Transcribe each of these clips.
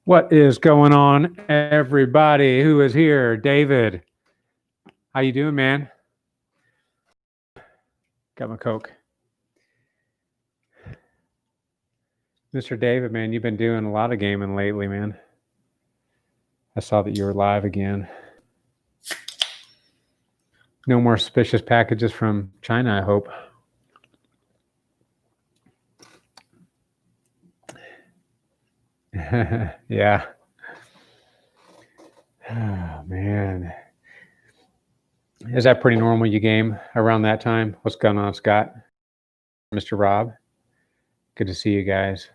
What is going on, everybody who is here? David, how you doing, man? Got my Coke. Mr. David, man, you've been doing a lot of gaming lately, man. I saw that you were live again. No more suspicious packages from China, I hope. Yeah. Oh, man. Is that pretty normal you game around that time? What's going on, Scott? Mr. Rob? Good to see you guys.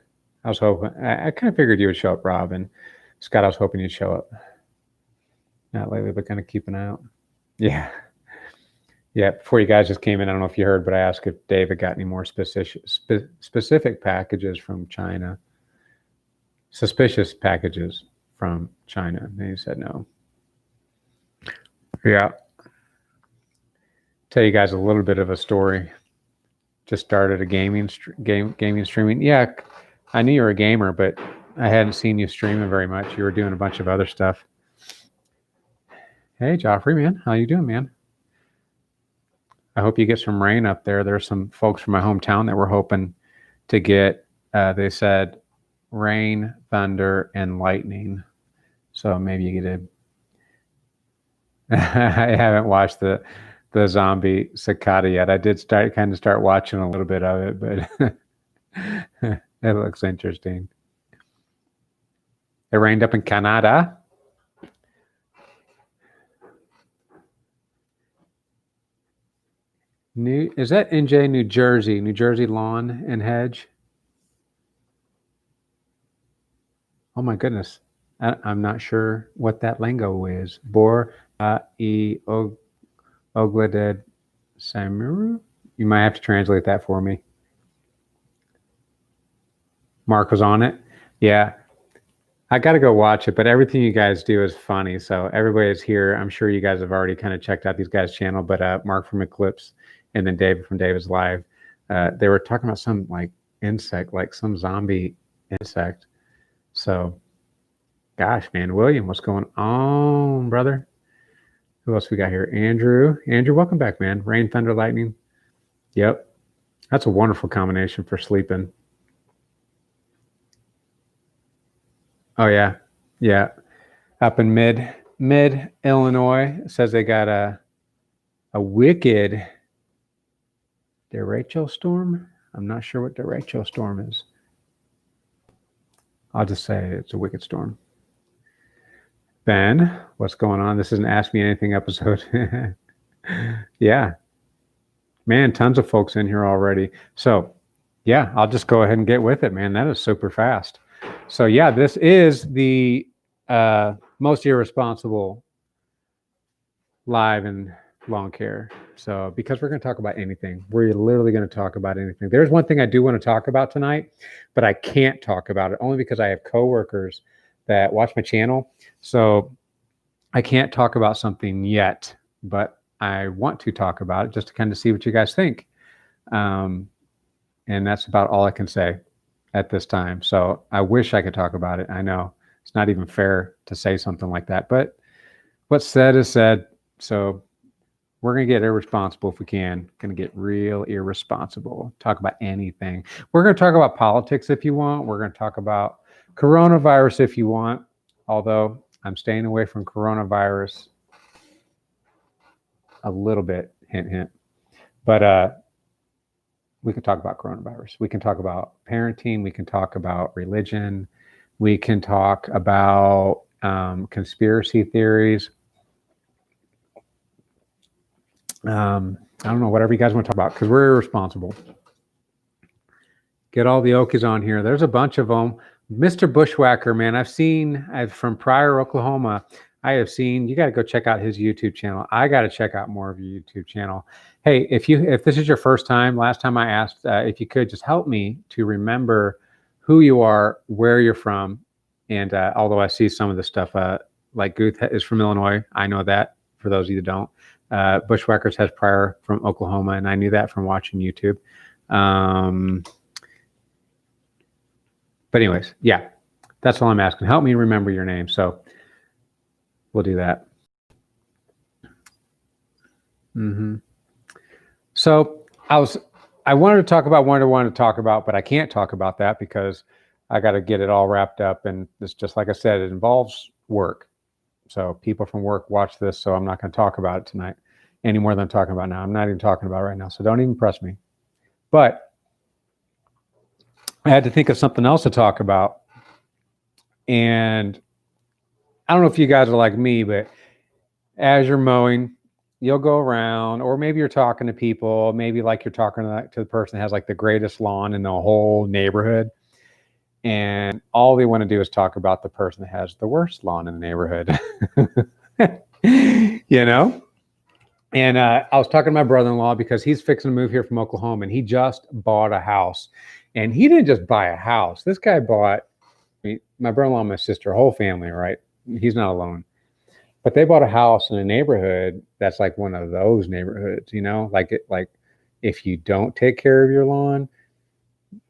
I was hoping, I kind of figured you would show up, Rob, and Scott, I was hoping you'd show up. Not lately, but kind of keep an eye out. Yeah. Yeah, before you guys just came in, I don't know if you heard, but I asked if David got any more specific packages from China. Suspicious packages from China. And he said no. Yeah. Tell you guys a little bit of a story. Just started a gaming streaming. Yeah, I knew you were a gamer, but I hadn't seen you streaming very much. You were doing a bunch of other stuff. Hey, Joffrey, man. How you doing, man? I hope you get some rain up there. There's some folks from my hometown that were hoping to get, they said, rain, thunder, and lightning. So maybe you get a... I haven't watched the zombie cicada yet. I did start watching a little bit of it, but it looks interesting. It rained up in Canada. Is that NJ, New Jersey? New Jersey Lawn and Hedge? Oh my goodness. I'm not sure what that lingo is. Bor e Ogladed Samuru? You might have to translate that for me. Mark was on it? Yeah. I got to go watch it, but everything you guys do is funny. So everybody is here. I'm sure you guys have already kind of checked out these guys' channel, but Mark from Eclipse and then David from David's Live, they were talking about some like insect, like some zombie insect. So, gosh, man, William, what's going on, brother? Who else we got here? Andrew, welcome back, man. Rain, thunder, lightning. Yep. That's a wonderful combination for sleeping. Oh, yeah. Yeah. Up in mid Illinois, it says they got a wicked derecho storm. I'm not sure what derecho storm is. I'll just say it's a wicked storm. Ben, what's going on? This is an Ask Me Anything episode. Yeah. Man, tons of folks in here already. So, yeah, I'll just go ahead and get with it, man. That is super fast. So, yeah, this is the most irresponsible live in lawn care. So, because we're going to talk about anything, we're literally going to talk about anything. There's one thing I do want to talk about tonight, but I can't talk about it only because I have coworkers that watch my channel. So I can't talk about something yet, but I want to talk about it just to kind of see what you guys think. And that's about all I can say at this time. So I wish I could talk about it. I know it's not even fair to say something like that, but what's said is said. So we're going to get irresponsible if we can. Going to get real irresponsible. Talk about anything. We're going to talk about politics if you want. We're going to talk about coronavirus if you want, although I'm staying away from coronavirus a little bit, hint, hint. But we can talk about coronavirus. We can talk about parenting. We can talk about religion. We can talk about conspiracy theories. I don't know, whatever you guys want to talk about, because we're irresponsible. Get all the Okies on here. There's a bunch of them. Mr. Bushwhacker, man, I've from Pryor, Oklahoma, I have seen, you got to go check out his YouTube channel. I got to check out more of your YouTube channel. Hey, if this is your first time, last time I asked if you could just help me to remember who you are, where you're from. And although I see some of the stuff, like Guth is from Illinois. I know that, for those of you that don't. Bushwhackers has Pryor from Oklahoma, and I knew that from watching YouTube. But anyways, yeah. That's all I'm asking. Help me remember your name. So we'll do that. So I wanted to talk about what I wanted to talk about, but I can't talk about that because I got to get it all wrapped up. And it's just like I said, it involves work. So people from work watch this, so I'm not going to talk about it tonight any more than I'm talking about now. I'm not even talking about it right now, so don't even press me. But I had to think of something else to talk about. And I don't know if you guys are like me, but as you're mowing, you'll go around, or maybe you're talking to people, maybe like you're talking to the person that has like the greatest lawn in the whole neighborhood. And all they want to do is talk about the person that has the worst lawn in the neighborhood. You know? And I was talking to my brother-in-law because he's fixing to move here from Oklahoma, and he just bought a house. And he didn't just buy a house. This guy bought, my brother-in-law and my sister, whole family, right? He's not alone. But they bought a house in a neighborhood that's like one of those neighborhoods, you know? Like if you don't take care of your lawn,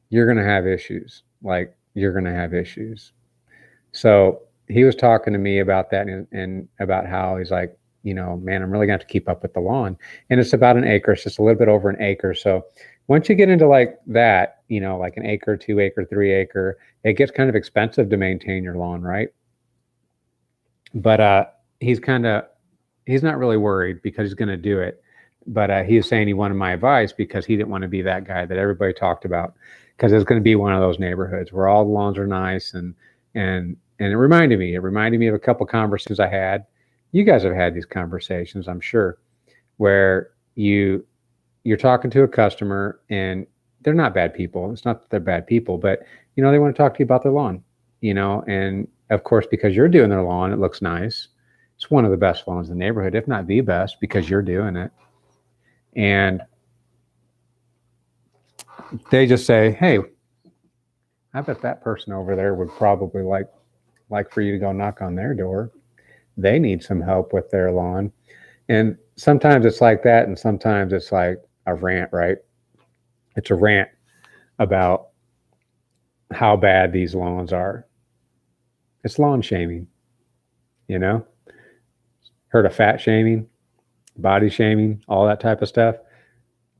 you're going to have issues. Like, you're going to have issues. So he was talking to me about that and about how he's like, you know, man, I'm really going to have to keep up with the lawn. And it's about an acre. It's just a little bit over an acre. So once you get into like that, you know, like an acre, 2 acre, 3 acre, it gets kind of expensive to maintain your lawn, right? But he's not really worried because he's going to do it. But he was saying he wanted my advice because he didn't want to be that guy that everybody talked about, because it's going to be one of those neighborhoods where all the lawns are nice. And it reminded me of a couple conversations I had. You guys have had these conversations, I'm sure, where you're talking to a customer and they're not bad people. It's not that they're bad people, but you know, they want to talk to you about their lawn, you know, and of course, because you're doing their lawn, it looks nice. It's one of the best lawns in the neighborhood, if not the best, because you're doing it. And they just say, hey, I bet that person over there would probably like for you to go knock on their door. They need some help with their lawn. And sometimes it's like that, and sometimes it's like a rant, right? It's a rant about how bad these lawns are. It's lawn shaming, you know? Heard of fat shaming, body shaming, all that type of stuff?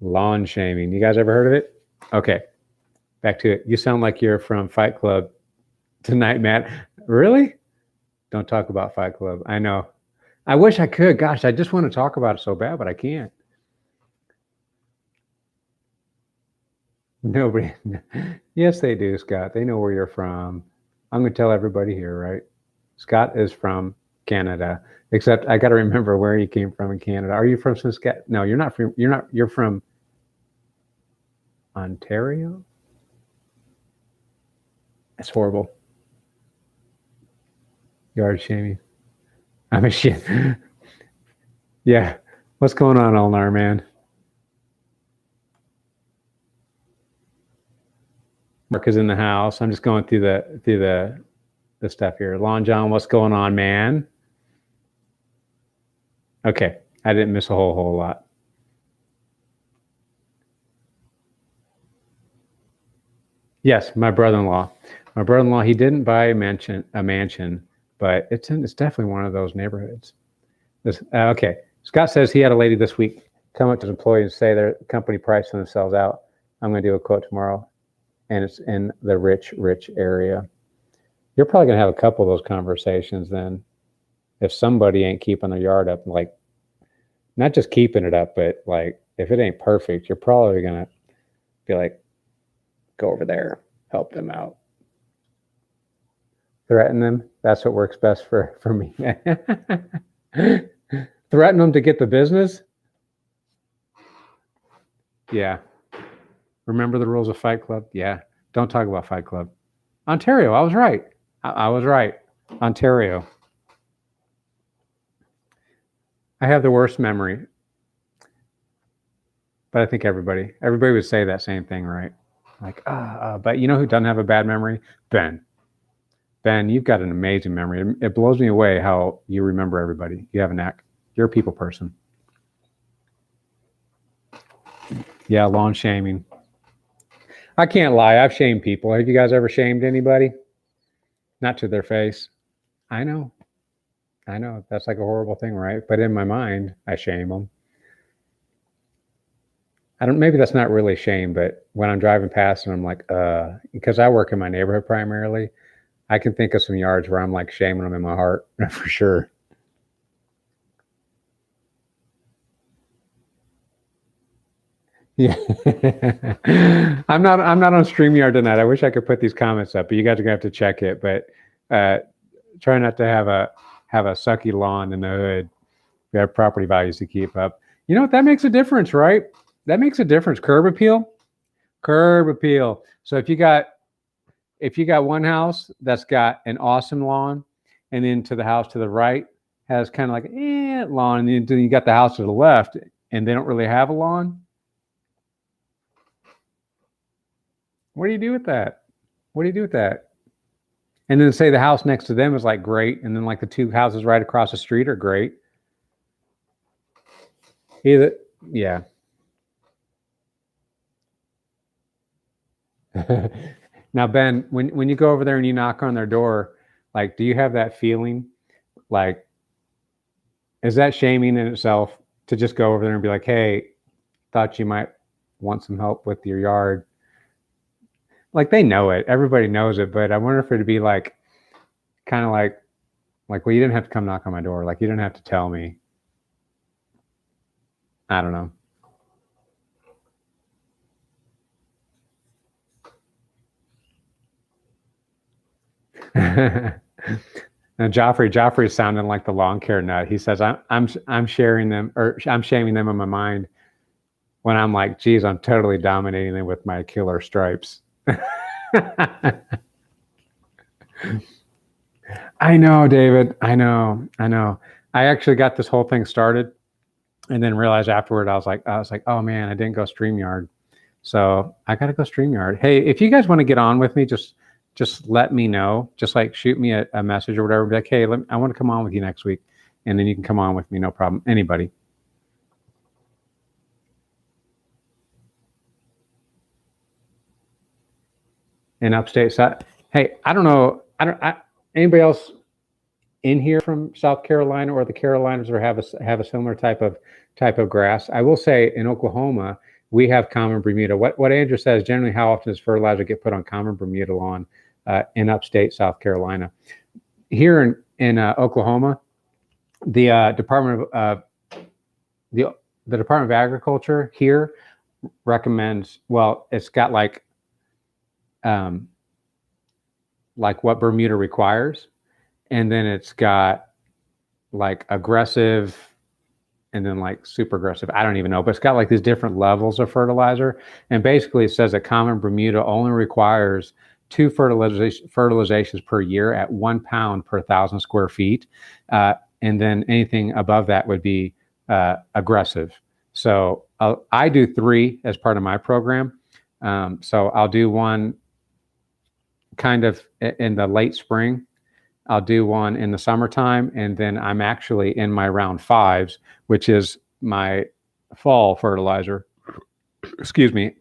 Lawn shaming. You guys ever heard of it? Okay, back to it. You sound like you're from Fight Club tonight, Matt. Really? Don't talk about Fight Club. I know. I wish I could. Gosh, I just want to talk about it so bad, but I can't. Nobody. Yes, they do, Scott. They know where you're from. I'm going to tell everybody here, right? Scott is from Canada, except I got to remember where you came from in Canada. Are you from Saskatchewan? No, you're not from, you're from Ontario? That's horrible. Yard shaming. I'm a shit. Yeah. What's going on, Elnar, man? Mark is in the house. I'm just going through the stuff here. Lon John, what's going on, man? Okay. I didn't miss a whole lot. Yes, my brother-in-law. My brother-in-law, he didn't buy a mansion, but it's definitely one of those neighborhoods. Okay. Scott says he had a lady this week come up to his employee and say their company pricing themselves out. I'm going to do a quote tomorrow, and it's in the rich area. You're probably going to have a couple of those conversations then. If somebody ain't keeping their yard up, like not just keeping it up, but like if it ain't perfect, you're probably going to be like, go over there, help them out. Threaten them. That's what works best for me. Threaten them to get the business. Yeah. Remember the rules of Fight Club? Yeah. Don't talk about Fight Club. Ontario. I was right. I was right. Ontario. I have the worst memory. But I think everybody would say that same thing, right? Like, but you know who doesn't have a bad memory? Ben. Ben, you've got an amazing memory. It blows me away how you remember everybody. You have a knack. You're a people person. Yeah, lawn shaming. I can't lie. I've shamed people. Have you guys ever shamed anybody? Not to their face. I know. That's like a horrible thing, right? But in my mind, I shame them. Maybe that's not really shame, but when I'm driving past and I'm like, because I work in my neighborhood primarily, I can think of some yards where I'm like shaming them in my heart for sure. Yeah. I'm not on StreamYard tonight. I wish I could put these comments up, but you guys are gonna have to check it. But try not to have a sucky lawn in the hood. We have property values to keep up. You know what? That makes a difference, right? That makes a difference. Curb appeal. So if you got one house that's got an awesome lawn, and then to the house to the right has kind of like lawn, and then you got the house to the left, and they don't really have a lawn. What do you do with that? And then say the house next to them is like great, and then like the two houses right across the street are great. Yeah. Now, Ben, when you go over there and you knock on their door, like, do you have that feeling? Like, is that shaming in itself to just go over there and be like, hey, thought you might want some help with your yard? Like, they know it. Everybody knows it. But I wonder if it'd be like, kind of like, well, you didn't have to come knock on my door. Like, you didn't have to tell me. I don't know. Now, Joffrey is sounding like the lawn care nut. He says, I'm sharing them, or I'm shaming them in my mind when I'm like, geez, I'm totally dominating them with my killer stripes. I know, David. I know. I actually got this whole thing started and then realized afterward, I was like, oh man, I didn't go StreamYard. So I got to go StreamYard. Hey, if you guys want to get on with me, just let me know. Just like shoot me a message or whatever. Be like, hey, I want to come on with you next week. And then you can come on with me. No problem. Anybody. In upstate side. Hey, I don't know. Anybody else in here from South Carolina or the Carolinas or have a similar type of grass? I will say in Oklahoma, we have common Bermuda. What Andrew says, generally, how often does fertilizer get put on common Bermuda lawn in upstate South Carolina? Here in Oklahoma, the Department of Agriculture here recommends. Well, it's got like what Bermuda requires, and then it's got like aggressive, and then like super aggressive. I don't even know, but it's got like these different levels of fertilizer. And basically it says that common Bermuda only requires 2 fertilizations per year at 1 pound per 1,000 square feet. And then anything above that would be aggressive. So I do 3 as part of my program. So I'll do one kind of in the late spring. I'll do one in the summertime, and then I'm actually in my round 5s, which is my fall fertilizer. Excuse me.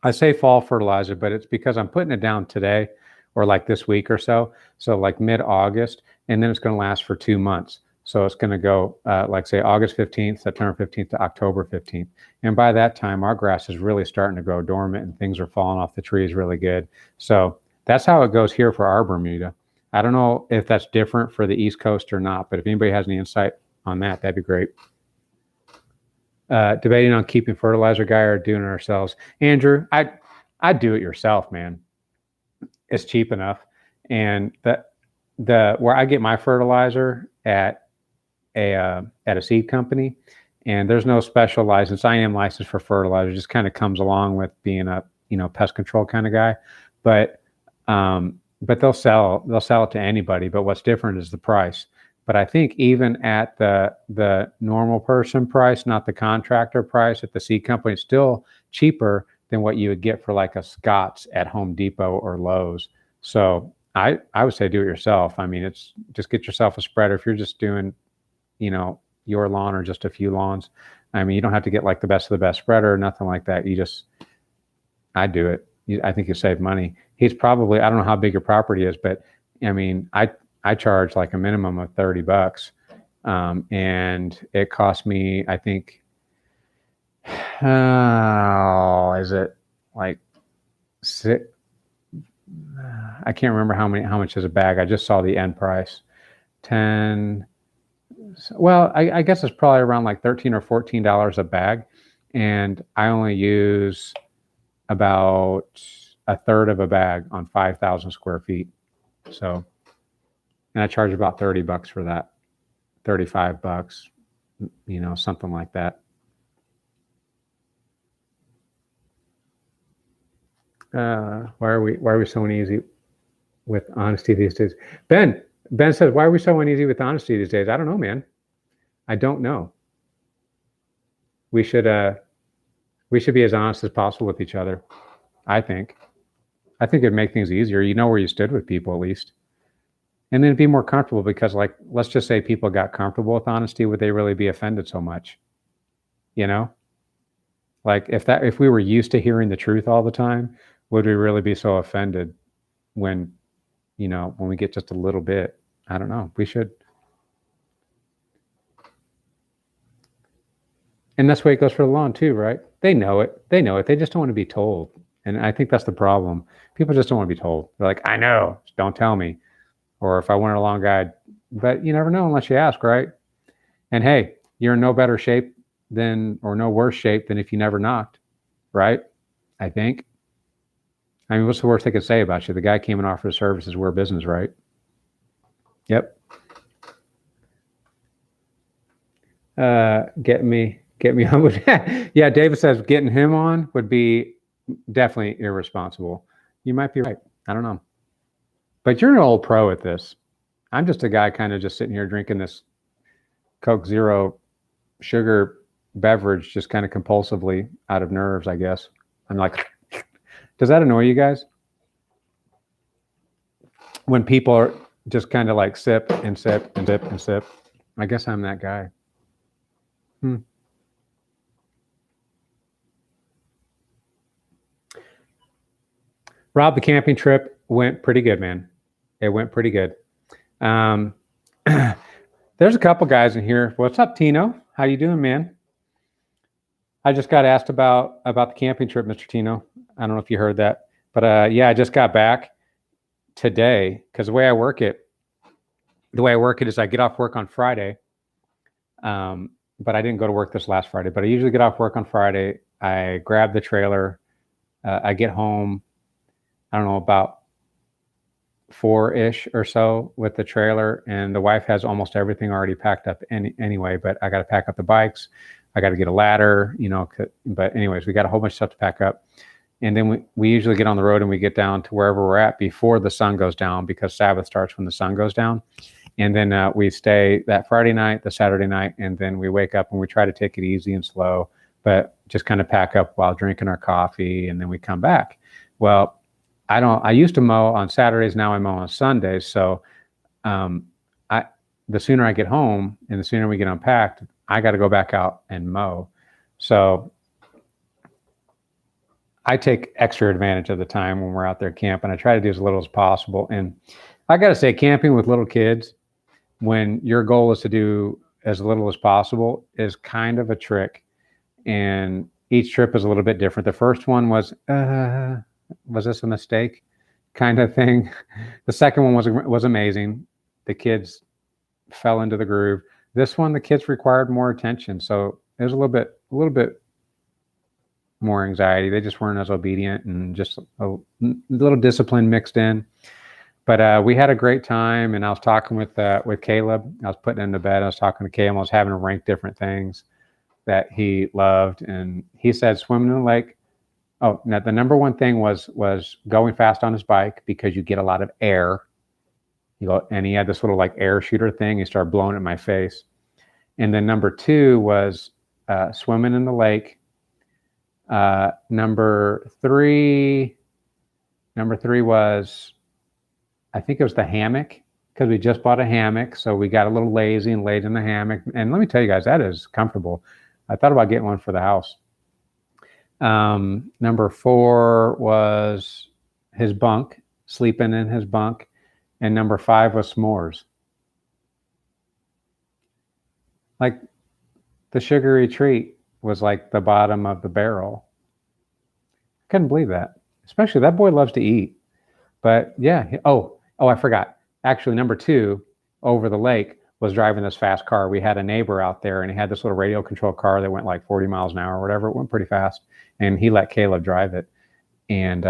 I say fall fertilizer, but it's because I'm putting it down today or like this week or so. So like mid-August, and then it's going to last for 2 months. So it's going to go like say August 15th, September 15th to October 15th. And by that time, our grass is really starting to grow dormant and things are falling off the trees really good. So that's how it goes here for our Bermuda. I don't know if that's different for the East Coast or not, but if anybody has any insight on that, that'd be great. Debating on keeping fertilizer guy or doing it ourselves. Andrew, I'd do it yourself, man. It's cheap enough. And the where I get my fertilizer at a seed company, and there's no special license. I am licensed for fertilizer. It just kind of comes along with being a pest control kind of guy. But they'll sell it to anybody. But what's different is the price. But I think even at the normal person price, not the contractor price at the seed company, it's still cheaper than what you would get for like a Scott's at Home Depot or Lowe's. So I would say do it yourself. I mean, it's just get yourself a spreader. If you're just doing, your lawn or just a few lawns, I mean, you don't have to get like the best of the best spreader or nothing like that. I'd do it. I think you save money. He's probably, I don't know how big your property is, but I mean, I charge like a minimum of $30, and it cost me, I think, is it like six? I can't remember how much is a bag. I just saw the end price. 10. Well, I guess it's probably around like $13 or $14 a bag, and I only use about a third of a bag on 5,000 square feet. So, and I charge about $30 for that, $35, something like that. Why are we so uneasy with honesty these days? Ben says, why are we so uneasy with honesty these days? I don't know, man. I don't know. We should be as honest as possible with each other. I think it'd make things easier. You know where you stood with people at least. And then it'd be more comfortable because, like, let's just say people got comfortable with honesty, would they really be offended so much? Like if we were used to hearing the truth all the time, would we really be so offended when we get just a little bit? I don't know. We should. And that's the way it goes for the lawn too, right? They know it. They just don't want to be told. And I think that's the problem. People just don't want to be told. They're like, I know, just don't tell me. Or if I wanted a lawn guide, but you never know unless you ask, right? And hey, you're in no better shape or no worse shape than if you never knocked, right? I think. I mean, what's the worst they could say about you? The guy came and offered his services. We're a business, right? Yep. Get me on with that. Yeah, David says getting him on would be definitely irresponsible. You might be right. I don't know. But you're an old pro at this. I'm just a guy kind of just sitting here drinking this Coke Zero sugar beverage just kind of compulsively out of nerves, I guess. I'm like, does that annoy you guys? When people are just kind of like sip and sip and sip and sip. I guess I'm that guy. Rob, the camping trip went pretty good, man. It went pretty good. There's a couple guys in here. What's up, Tino? How you doing, man? I just got asked about the camping trip, Mr. Tino. I don't know if you heard that, but yeah, I just got back today because the way I work it is I get off work on Friday. But I didn't go to work this last Friday, but I usually get off work on Friday. I grab the trailer. I get home, I don't know, about 4-ish or so with the trailer, and the wife has almost everything already packed up anyway, but I got to pack up the bikes. I got to get a ladder, but anyways, we got a whole bunch of stuff to pack up. And then we usually get on the road and we get down to wherever we're at before the sun goes down, because Sabbath starts when the sun goes down. And then we stay that Friday night, the Saturday night, and then we wake up and we try to take it easy and slow, but just kind of pack up while drinking our coffee, and then we come back. Well, I used to mow on Saturdays. Now I mow on Sundays. So the sooner I get home and the sooner we get unpacked, I got to go back out and mow. So I take extra advantage of the time when we're out there camping. I try to do as little as possible. And I got to say, camping with little kids, when your goal is to do as little as possible, is kind of a trick. And each trip is a little bit different. The first one was this a mistake kind of thing? The second one was amazing. The kids fell into the groove. This one, the kids required more attention. So it was a little bit more anxiety. They just weren't as obedient, and just a little discipline mixed in. But we had a great time, and I was talking with Caleb. I was putting him to bed. I was talking to Caleb. I was having to rank different things that he loved, and he said swimming in the lake. Oh, now the number one thing was going fast on his bike, because you get a lot of air. And he had this little like air shooter thing. He started blowing at my face. And then number two was swimming in the lake. Number three was, I think it was the hammock, because we just bought a hammock. So we got a little lazy and laid in the hammock. And let me tell you guys, that is comfortable. I thought about getting one for the house. Number four was his bunk, sleeping in his bunk. and number 5 was s'mores. Like the sugary treat was like the bottom of the barrel. I couldn't believe that. Especially that boy loves to eat. But yeah, I forgot. Actually, number 2 over the lake was driving this fast car. We had a neighbor out there, and he had this little radio controlled car that went like 40 miles an hour or whatever. It went pretty fast, and he let Caleb drive it. And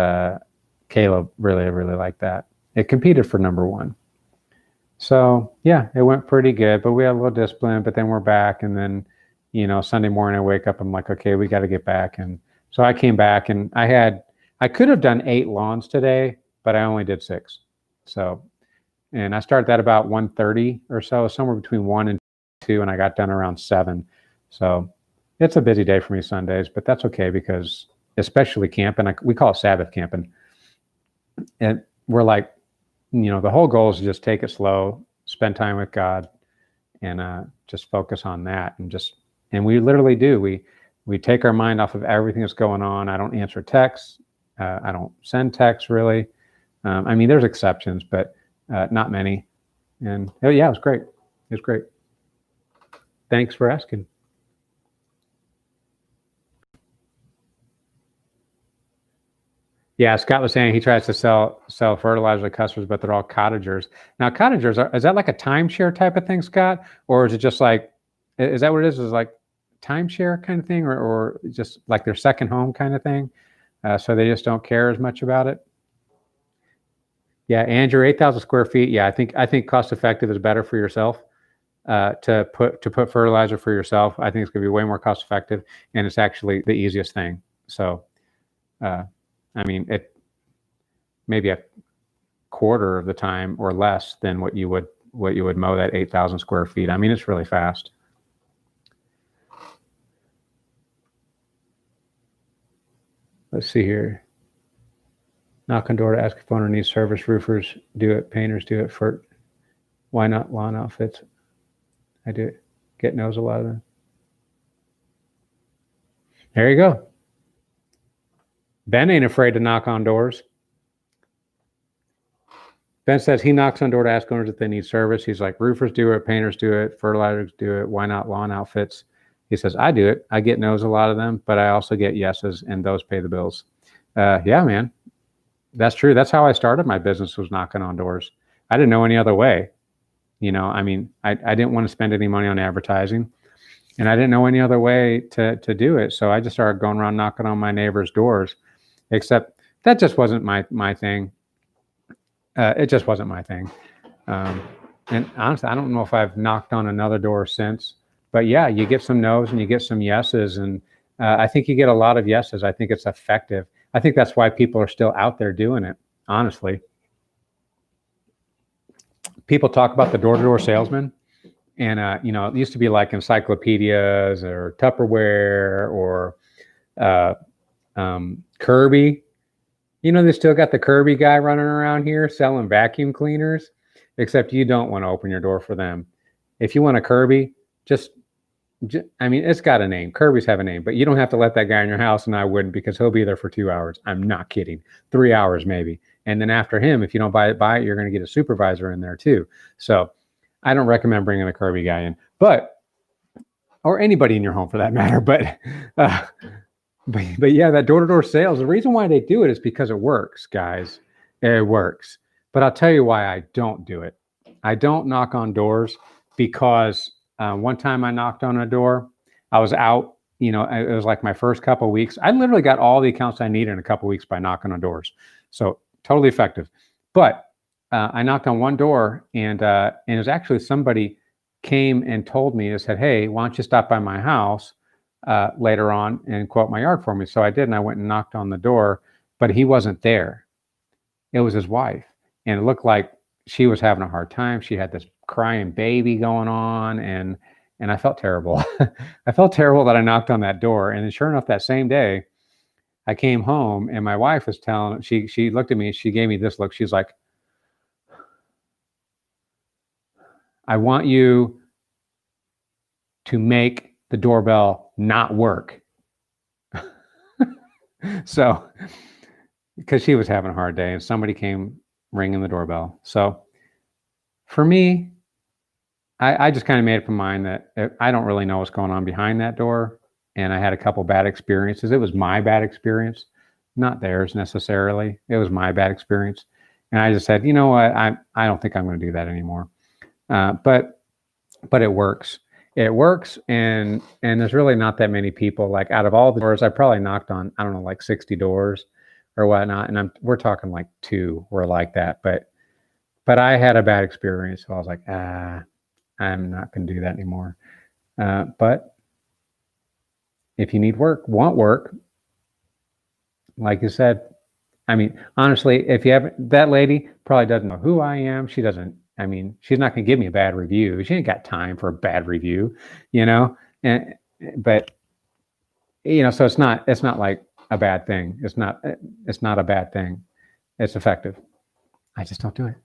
Caleb really, really liked that. It competed for number 1. So yeah, it went pretty good, but we had a little discipline, but then we're back. And then, Sunday morning I wake up, I'm like, okay, we got to get back. And so I came back, and I could have done 8 lawns today, but I only did 6. So, and I started that about 1:30 or so, somewhere between 1 and 2, and I got done around 7. So it's a busy day for me Sundays, but that's okay, because especially camping, we call it Sabbath camping. And we're like, the whole goal is to just take it slow, spend time with God, and just focus on that. And we literally do. We take our mind off of everything that's going on. I don't answer texts. I don't send texts really. There's exceptions, but not many. And yeah, it was great. It was great. Thanks for asking. Yeah, Scott was saying he tries to sell fertilizer to customers, but they're all cottagers. Now, cottagers, is that like a timeshare type of thing, Scott? Or is it just like, is that what it is? Is it like timeshare kind of thing, or just like their second home kind of thing? So they just don't care as much about it? Yeah, Andrew, 8,000 square feet. Yeah, I think cost effective is better for yourself. To put fertilizer for yourself, I think it's going to be way more cost effective, and it's actually the easiest thing. So, it maybe a quarter of the time or less than what you would mow that 8,000 square feet. It's really fast. Let's see here. Knock on door to ask if owner needs service. Roofers do it. Painters do it. Why not lawn outfits? I do it. Get knows a lot of them. There you go. Ben ain't afraid to knock on doors. Ben says he knocks on door to ask owners if they need service. He's like, roofers do it, painters do it, fertilizers do it. Why not lawn outfits? He says, I do it. I get no's a lot of them, but I also get yeses, and those pay the bills. Yeah, man. That's true. That's how I started my business, was knocking on doors. I didn't know any other way. I didn't want to spend any money on advertising, and I didn't know any other way to do it. So I just started going around knocking on my neighbors' doors, except that just wasn't my thing. It just wasn't my thing. And honestly, I don't know if I've knocked on another door since, but yeah, you get some no's and you get some yeses. And I think you get a lot of yeses. I think it's effective. I think that's why people are still out there doing it, honestly. People talk about the door-to-door salesman, and it used to be like encyclopedias or Tupperware or Kirby. They still got the Kirby guy running around here selling vacuum cleaners, except you don't want to open your door for them. If you want a Kirby, it's got a name. Kirby's have a name, but you don't have to let that guy in your house, and I wouldn't, because he'll be there for 2 hours. I'm not kidding. 3 hours maybe. And then after him, if you don't buy it, you're going to get a supervisor in there too. So I don't recommend bringing a Kirby guy in, or anybody in your home for that matter. But yeah, that door-to-door sales, the reason why they do it is because it works, guys. It works. But I'll tell you why I don't do it. I don't knock on doors because one time I knocked on a door. I was out, it was like my first couple of weeks. I literally got all the accounts I needed in a couple of weeks by knocking on doors. So totally effective. But I knocked on one door, and it was actually somebody came and told me, and said, hey, why don't you stop by my house later on and quote my yard for me? So I did, and I went and knocked on the door, but he wasn't there. It was his wife, and it looked like she was having a hard time. She had this crying baby going on, and I felt terrible. I felt terrible that I knocked on that door. And then sure enough, that same day, I came home, and my wife was she looked at me, she gave me this look. She's like, I want you to make the doorbell not work. So, because she was having a hard day, and somebody came ringing the doorbell. So For me, I just kind of made up my mind that I don't really know what's going on behind that door. And I had a couple bad experiences. It was my bad experience, not theirs necessarily. It was my bad experience. And I just said, you know what? I don't think I'm going to do that anymore. But it works. It works. And there's really not that many people. Like out of all the doors, I probably knocked on, I don't know, like 60 doors or whatnot. And we're talking like 2 were like that. But I had a bad experience. So I was like, I'm not going to do that anymore. But if you need work, want work, like you said, I mean, honestly, if you haven't, that lady probably doesn't know who I am. She doesn't, I mean, she's not going to give me a bad review. She ain't got time for a bad review, you know? But, you know, so it's not like a bad thing. It's not a bad thing. It's effective. I just don't do it.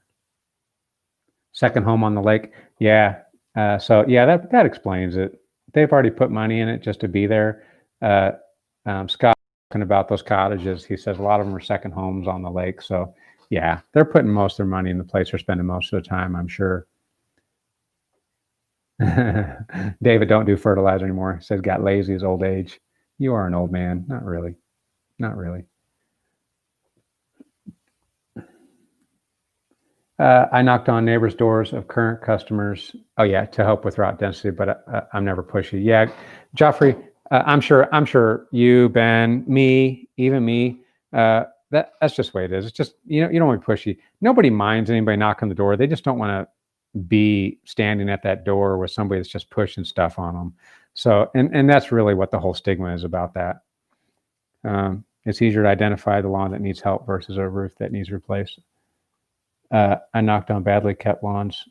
Second home on the lake. Yeah. So yeah, that explains it. They've already put money in it just to be there. Scott talking about those cottages. He says a lot of them are second homes on the lake. So yeah, they're putting most of their money in the place they're spending most of the time, I'm sure. David, don't do fertilizer anymore. He says got lazy as old age. You are an old man. Not really. Not really. I knocked on neighbors' doors of current customers. Oh yeah, to help with route density, but I'm never pushy. Yeah, Joffrey, I'm sure you, Ben, me, even me. That's just the way it is. It's just you don't want to be pushy. Nobody minds anybody knocking on the door. They just don't want to be standing at that door with somebody that's just pushing stuff on them. So and that's really what the whole stigma is about that. It's easier to identify the lawn that needs help versus a roof that needs replaced. I knocked on badly kept lawns.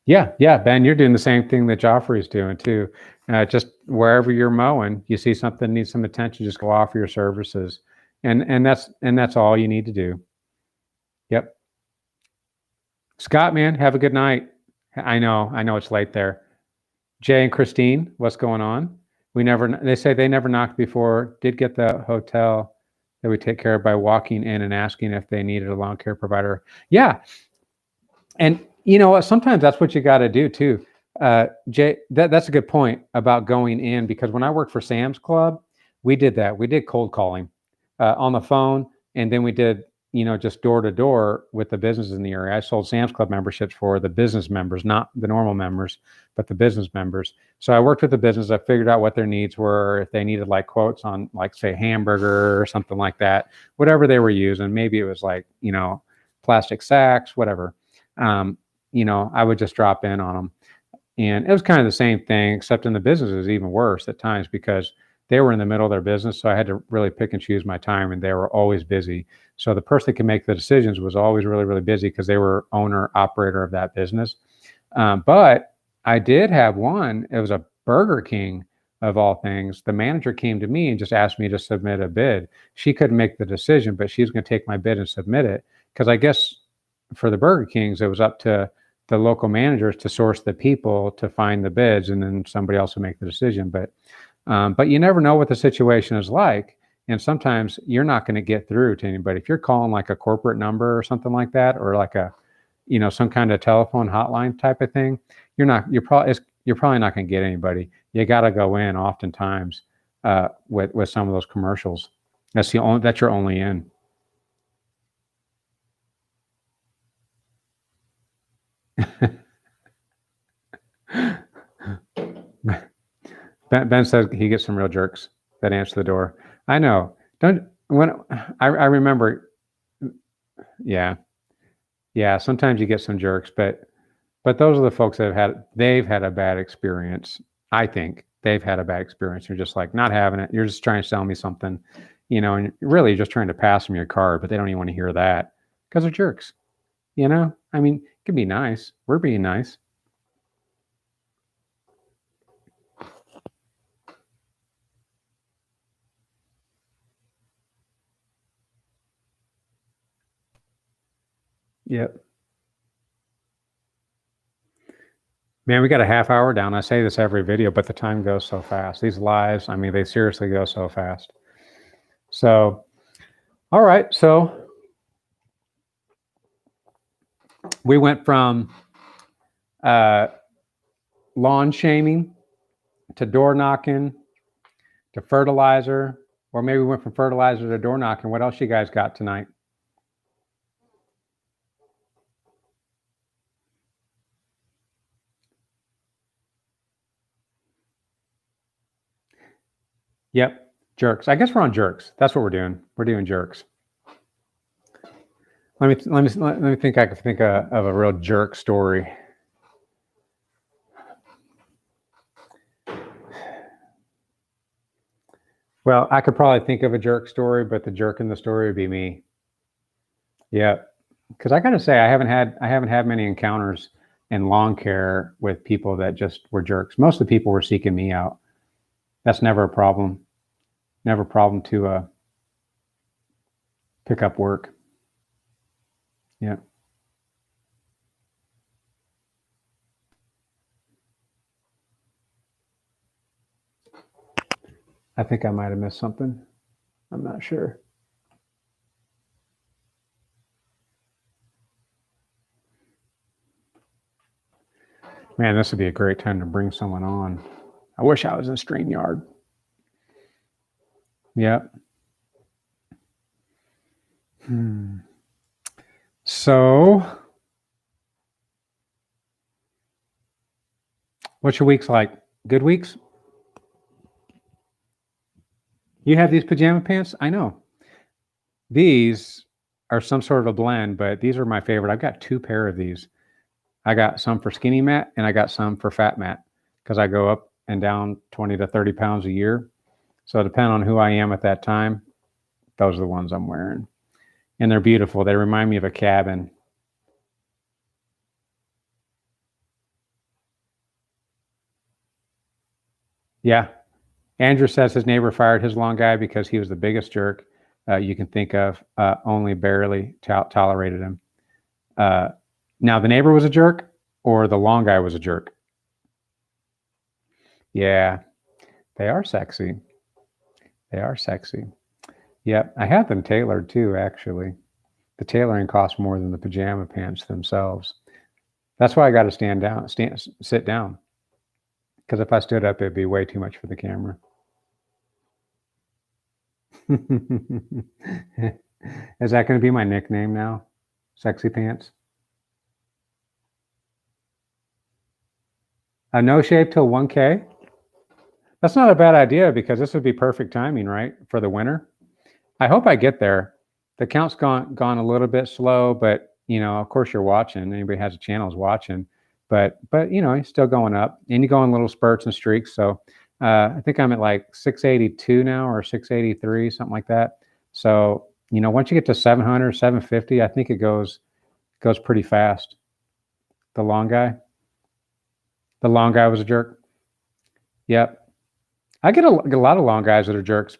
Yeah, Ben, you're doing the same thing that Joffrey's doing too. Just wherever you're mowing, you see something needs some attention, just go offer your services, and that's all you need to do. Yep. Scott, man, have a good night. I know it's late there. Jay and Christine, what's going on? They say they never knocked before. Did get the hotel that we take care of by walking in and asking if they needed a lawn care provider. Yeah. And you know what? Sometimes that's what you got to do too. Jay, that's a good point about going in, because when I worked for Sam's Club, we did that. We did cold calling on the phone. And then we did, just door to door with the businesses in the area. I sold Sam's Club memberships for the business members, not the normal members, but the business members. So I worked with the business. I figured out what their needs were. If they needed like quotes on like say hamburger or something like that, whatever they were using, maybe it was like, plastic sacks, whatever. I would just drop in on them. And it was kind of the same thing, except in the business it was even worse at times because they were in the middle of their business. So I had to really pick and choose my time, and they were always busy. So the person that could make the decisions was always really, really busy because they were owner, operator of that business. But I did have one. It was a Burger King of all things. The manager came to me and just asked me to submit a bid. She couldn't make the decision, but she was going to take my bid and submit it. Because I guess for the Burger Kings, it was up to the local managers to source the people to find the bids, and then somebody else would make the decision. But you never know what the situation is like. And sometimes you're not going to get through to anybody. If you're calling like a corporate number or something like that, or like some kind of telephone hotline type of thing, you're probably not going to get anybody. You got to go in oftentimes with some of those commercials. That's you're only in. Ben says he gets some real jerks that answer the door. I know. I remember. Yeah. Sometimes you get some jerks, but those are the folks that they've had a bad experience. I think they've had a bad experience. You're just like not having it. You're just trying to sell me something, and really just trying to pass them your card, but they don't even want to hear that because they're jerks. I mean, it can be nice. We're being nice. Yep. Man, we got a half hour down. I say this every video, but the time goes so fast. These lives, I mean, they seriously go so fast. So, all right. So We went from lawn shaming to door knocking to fertilizer, or maybe we went from fertilizer to door knocking. What else you guys got tonight? Yep, jerks. I guess we're on jerks. That's what we're doing. We're doing jerks. Let me think. I can think of a real jerk story. Well, I could probably think of a jerk story, but the jerk in the story would be me. Yeah, because I got to say I haven't had many encounters in lawn care with people that just were jerks. Most of the people were seeking me out. That's never a problem. Never a problem to pick up work. Yeah. I think I might have missed something. I'm not sure. Man, this would be a great time to bring someone on. I wish I was in StreamYard. Yep. So, what's your weeks like? Good weeks? You have these pajama pants? I know. These are some sort of a blend, but these are my favorite. I've got 2 pair of these. I got some for skinny Matt and I got some for fat Matt because I go up and down 20 to 30 pounds a year. So depending on who I am at that time, those are the ones I'm wearing. And they're beautiful. They remind me of a cabin. Yeah. Andrew says his neighbor fired his lawn guy because he was the biggest jerk you can think of, only barely tolerated him. Now, the neighbor was a jerk or the lawn guy was a jerk? Yeah, they are sexy. They are sexy. Yep, I have them tailored too, actually. The tailoring costs more than the pajama pants themselves. That's why I got to sit down. Because if I stood up, it'd be way too much for the camera. Is that going to be my nickname now? Sexy Pants? No shave till 1K? That's not a bad idea because this would be perfect timing, right? For the winter. I hope I get there. The count's gone a little bit slow, but of course you're watching. Anybody has a channel is watching, but it's still going up, and you go in little spurts and streaks. So I think I'm at like 682 now or 683, something like that. So once you get to 700, 750, I think it goes pretty fast. The long guy was a jerk. Yep. I get a lot of long guys that are jerks.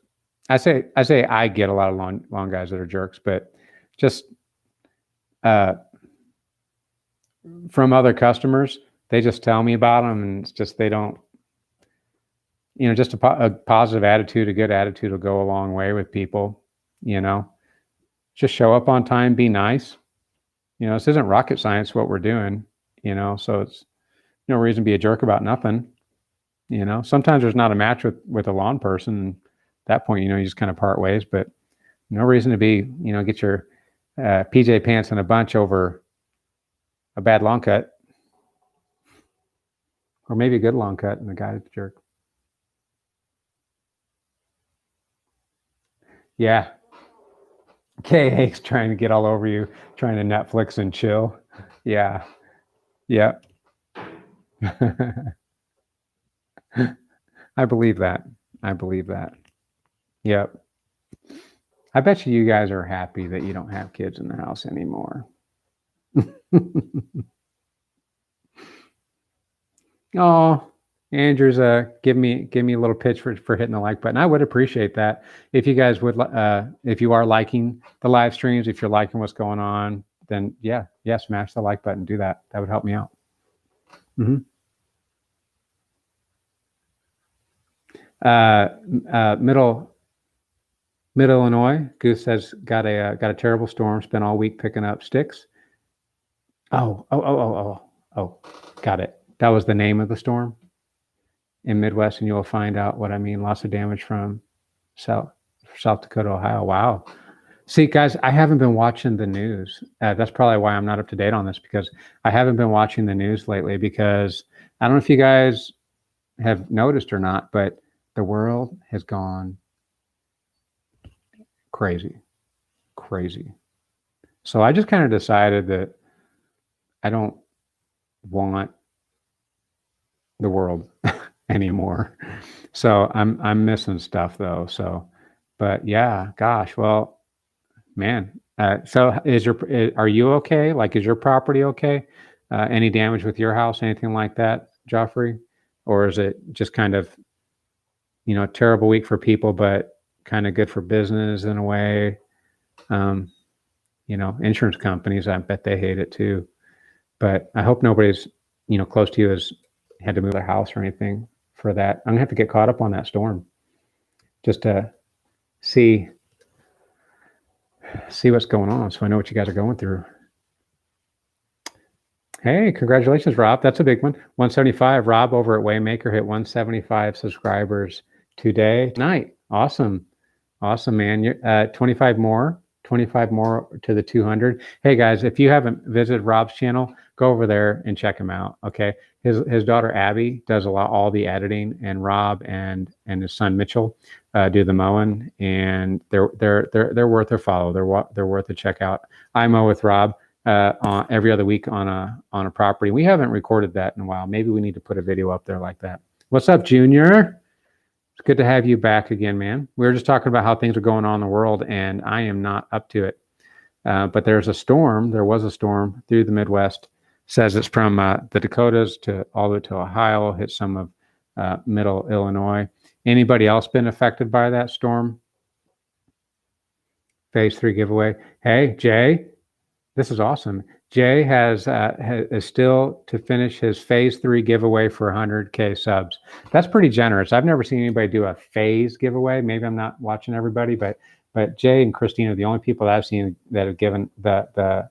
I say I get a lot of long guys that are jerks, but just from other customers, they just tell me about them, and it's just they don't. Just a positive attitude, a good attitude will go a long way with people. Just show up on time, be nice. This isn't rocket science what we're doing. So it's no reason to be a jerk about nothing. Sometimes there's not a match with a lawn person. At that point, you just kind of part ways, but no reason to be, get your PJ pants in a bunch over a bad lawn cut, or maybe a good lawn cut and the guy's a jerk. Yeah. KA's trying to get all over you, trying to Netflix and chill. Yeah. Yeah. I believe that. Yep. I bet you guys are happy that you don't have kids in the house anymore. Oh, Andrew's give me a little pitch for hitting the like button. I would appreciate that if you guys would if you are liking the live streams, if you're liking what's going on, then yeah, smash the like button. Do that. That would help me out. Middle Illinois. Goose says got a terrible storm. Spent all week picking up sticks. Oh, got it. That was the name of the storm in Midwest, and you'll find out what I mean. Lots of damage from South Dakota, Ohio. Wow. See, guys, I haven't been watching the news. That's probably why I'm not up to date on this, because I haven't been watching the news lately, because I don't know if you guys have noticed or not, but the world has gone crazy. So I just kind of decided that I don't want the world anymore. So I'm missing stuff though. So, but yeah, gosh, well, man. So are you okay? Like, is your property okay? Any damage with your house, anything like that, Joffrey? Or is it just kind of, a terrible week for people, but kind of good for business in a way? Insurance companies, I bet they hate it too. But I hope nobody's, close to you has had to move their house or anything for that. I'm gonna have to get caught up on that storm just to see what's going on, so I know what you guys are going through. Hey, congratulations, Rob. That's a big one. 175. Rob over at Waymaker hit 175 subscribers tonight. Awesome, man. You're 25 more to the 200. Hey guys, if you haven't visited Rob's channel, go over there and check him out. Okay, his daughter Abby does all the editing, and Rob and his son Mitchell do the mowing, and they're worth a follow. They're worth a check out. I mow with Rob every other week on a property. We haven't recorded that in a while. Maybe we need to put a video up there like that. What's up, Junior? It's good to have you back again, man. We were just talking about how things are going on in the world, and I am not up to it. But there was a storm through the Midwest. Says it's from the Dakotas all the way to Ohio, hit some of middle Illinois. Anybody else been affected by that storm? Phase 3 giveaway. Hey, Jay, this is awesome. Jay is still to finish his phase 3 giveaway for 100K subs. That's pretty generous. I've never seen anybody do a phase giveaway. Maybe I'm not watching everybody, but Jay and Christina are the only people that I've seen that have given the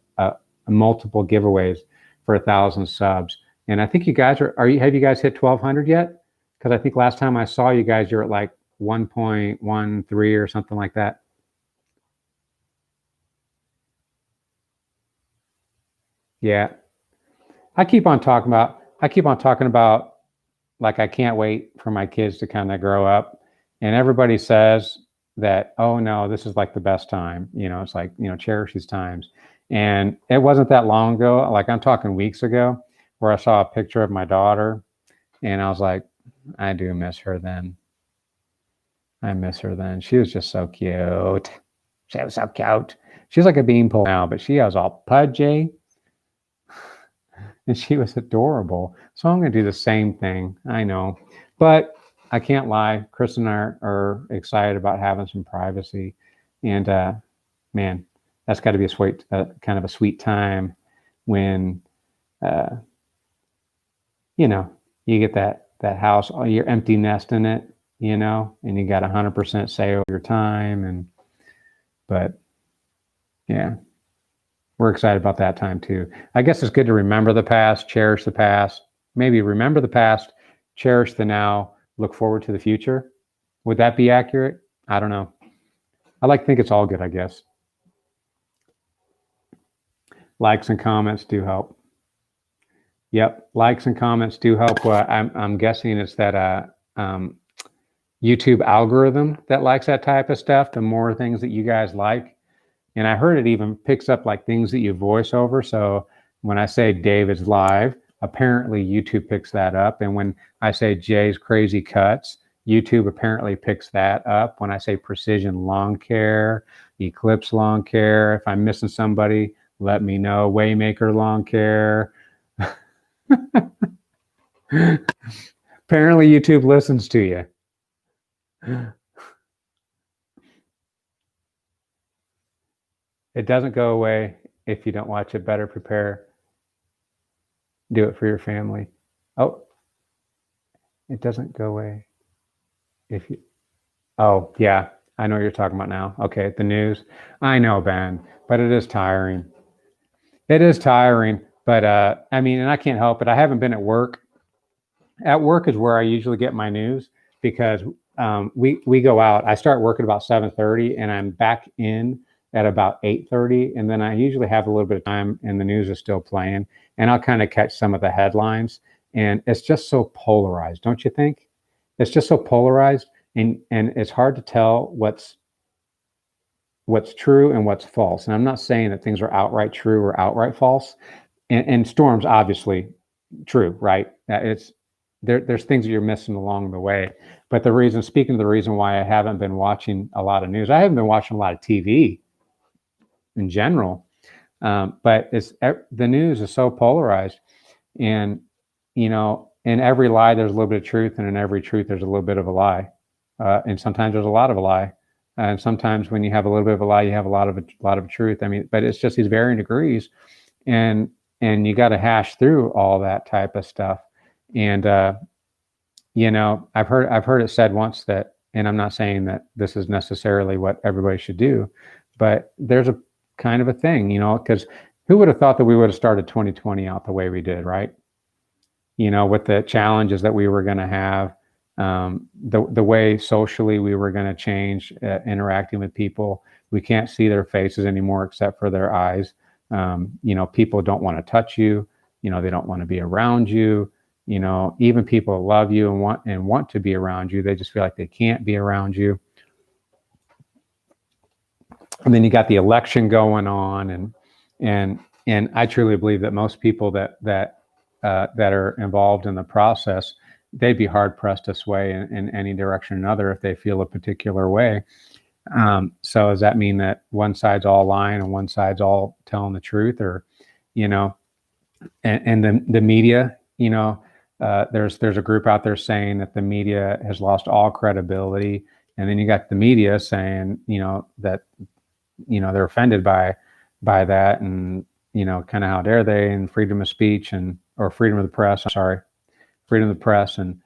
multiple giveaways for 1,000 subs. And I think you guys have you guys hit 1,200 yet? Because I think last time I saw you guys, you're at like 1.13 or something like that. Yeah. I keep on talking about like, I can't wait for my kids to kind of grow up, and everybody says that, oh no, this is like the best time. It's like, cherish these times. And it wasn't that long ago, like I'm talking weeks ago, where I saw a picture of my daughter and I was like, I do miss her then. She was just so cute. She was so cute. She's like a beanpole now, but she was all pudgy. And she was adorable. So I'm going to do the same thing. I know. But I can't lie. Chris and I are excited about having some privacy. And man, that's got to be a sweet, kind of a sweet time when, you get that house, your empty nest in it, and you got 100% say over your time. But yeah. We're excited about that time too. I guess it's good to remember the past, cherish the past, maybe remember the past, cherish the now, look forward to the future. Would that be accurate? I don't know. I like to think it's all good, I guess. Likes and comments do help. Yep, likes and comments do help. I'm guessing it's that YouTube algorithm that likes that type of stuff. The more things that you guys like. And I heard it even picks up like things that you voice over. So when I say David's live, apparently YouTube picks that up. And when I say Jay's crazy cuts, YouTube apparently picks that up. When I say precision lawn care, Eclipse lawn care, if I'm missing somebody, let me know. Waymaker lawn care. Apparently YouTube listens to you. It doesn't go away if you don't watch it. Better prepare. Do it for your family. Oh, it doesn't go away if you. Oh, yeah. I know what you're talking about now. Okay, the news. I know, Ben, but it is tiring. It is tiring. But I mean, and I can't help it. I haven't been at work. At work is where I usually get my news because we go out. I start work at about 7:30, and I'm back in at about 8:30, and then I usually have a little bit of time, and the news is still playing, and I'll kind of catch some of the headlines, and it's just so polarized, don't you think? It's just so polarized, and it's hard to tell what's true and what's false. And I'm not saying that things are outright true or outright false. And storms, obviously, true, right? It's there's things that you're missing along the way. But speaking of the reason why I haven't been watching a lot of news, I haven't been watching a lot of TV in general. But the news is so polarized, and in every lie there's a little bit of truth, and in every truth there's a little bit of a lie, and sometimes there's a lot of a lie, and sometimes when you have a little bit of a lie, you have a lot of truth. I mean, but it's just these varying degrees, and you got to hash through all that type of stuff. And I've heard it said once that, and I'm not saying that this is necessarily what everybody should do, but there's a kind of a thing, because who would have thought that we would have started 2020 out the way we did, right? With the challenges that we were going to have, the way socially we were going to change, interacting with people. We can't see their faces anymore except for their eyes. People don't want to touch you. They don't want to be around you. Even people love you and want to be around you, they just feel like they can't be around you. And then you got the election going on, and I truly believe that most people that are involved in the process, they'd be hard pressed to sway in any direction or another if they feel a particular way. So does that mean that one side's all lying and one side's all telling the truth, or, and the media, there's a group out there saying that the media has lost all credibility. And then you got the media saying, that, they're offended by that, and, kind of how dare they, and freedom of speech or freedom of the press, freedom of the press. And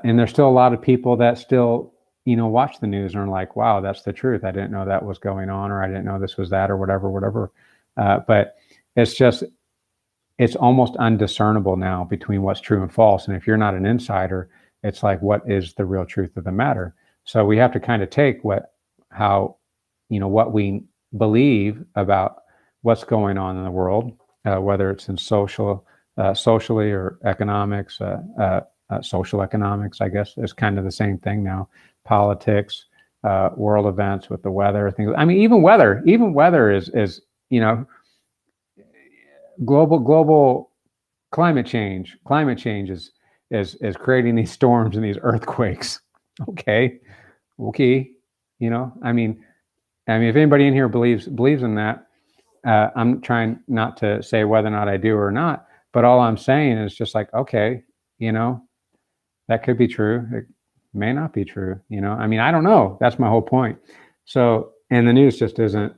there's still a lot of people that still, watch the news and are like, wow, that's the truth. I didn't know that was going on, or I didn't know this was that, or whatever. But it's almost undiscernible now between what's true and false. And if you're not an insider, it's like, what is the real truth of the matter? So we have to kind of take what we believe about what's going on in the world, whether it's in socially or economics, social economics, I guess, is kind of the same thing now. Politics, world events with the weather, things. I mean, even weather is global climate change. Climate change is creating these storms and these earthquakes. Okay. I mean, if anybody in here believes in that, I'm trying not to say whether or not I do or not, but all I'm saying is just like, okay, that could be true. It may not be true. I mean, I don't know. That's my whole point. So, and the news just isn't,